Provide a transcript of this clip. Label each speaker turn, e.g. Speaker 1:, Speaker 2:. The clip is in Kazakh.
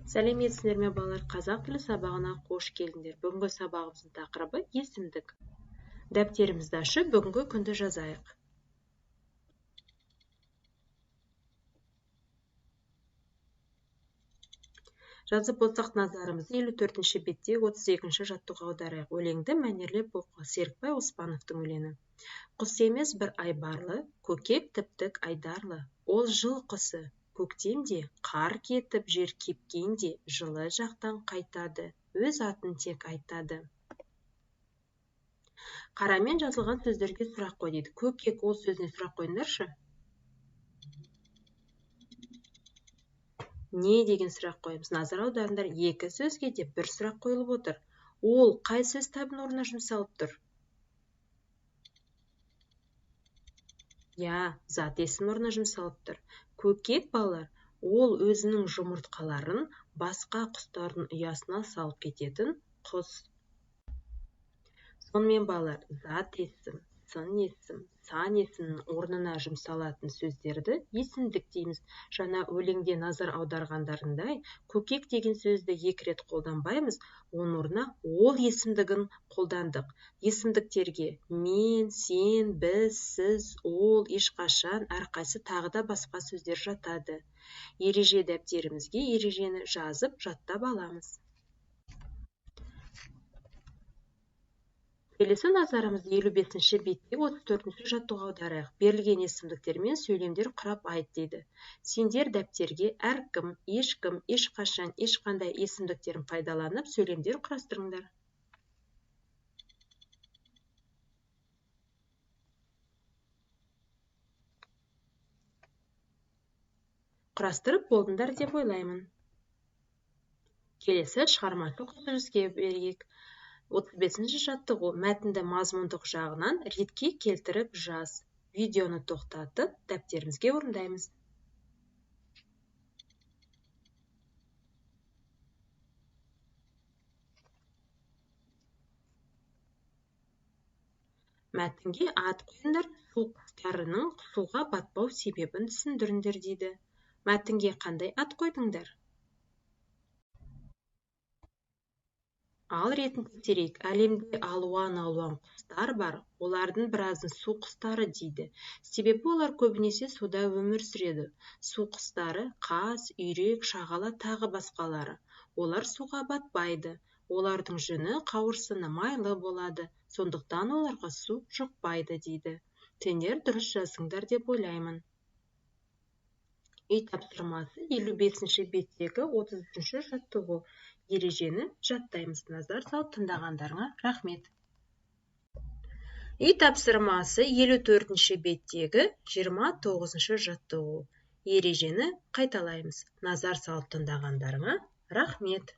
Speaker 1: Сәлеметсіздер ме балалар, қазақ тілі сабағына қош келдіңдер. Бүгінгі сабағымыздың тақырыбы есімдік. Дәптерімізді ашып, бүгінгі күнді жазайық. Жазып болсақ, назарымызды 54-ші бетте 32-ші жаттығуға аударайық. Өлеңді мәнерлеп оқы. Серікбай Оспановтың өлеңі. Құс емес бір айбарлы, көкек тіптік айдарлы. Ол жыл құсы. Көктемде қар кетіп, жер кепкенде жылы жақтан қайтады, өз атын тек айтады. Қарамен жазылған сөздерге сұрақ қой дейді. Көкек ол сөзіне сұрақ қойыңдаршы. Не деген сұрақ қойымыз? Назар аударыңдар, екі сөзге де бір сұрақ қойылып отыр. Ол қай сөз табын орнына жұмсалып тұр? Зат есім орнына жұмсалып тұр. Көкек балалар, ол өзінің жұмыртқаларын басқа құстардың ұясына салып кететін құс. Сонымен балалар, зат есім, сын есім, сан есімнің орнына жұмсалатын сөздерді есімдік дейміз. Жаңа өлеңде назар аударғандарындай, көкек деген сөзді екі рет қолданбаймыз, оның орнына ол есімдігін қолдандық. Есімдіктерге мен, сен, біз, сіз, ол, ешқашан, әрқайсы тағы да басқа сөздер жатады. Ереже дәптерімізге ережені жазып жаттап аламыз. Келесі назарымызды 55-ші бетте 34-ші жаттығуға аударайық. Берілген есімдіктермен сөйлемдер құрап айт дейді. Сендер дәптерге әркім, ешкім, ешқашан, ешқандай есімдіктерін пайдаланып сөйлемдер құрастырыңдар. Құрастырып болдыңдар деп ойлаймын. Келесі шығармашылық үзіліске берейік. 35-ші жаттығу мәтінді мазмұндық жағынан ретке келтіріп жаз. Видеоны тоқтатып, дәптерімізге орындаймыз. Мәтінге ат қойыңдар, су құстарының суға батпау себебін түсіндіріңдер дейді. Мәтінге қандай ат қойдыңдар? Ал ретін көтерейік. Әлемде алуан құстар бар, олардың біразын су құстары дейді. Себебі олар көбінесе суда өмір сүреді. Су құстары қаз, үйрек, шағала тағы басқалары. Олар суға батпайды. Олардың жүні, қауырсыны майлы болады. Сондықтан оларға су жұқпайды дейді. Сендер дұрыс жазыңдар деп ойлаймын. Үй тапсырмасы 55-ші беттегі 33-ші жаттығу. Ережені жаттаймыз. Назар салып тыңдағандарыңа рахмет. Үй тапсырмасы 54-ші беттегі 29-ші жаттығу. Ережені қайталаймыз. Назар салып тыңдағандарыңа рахмет.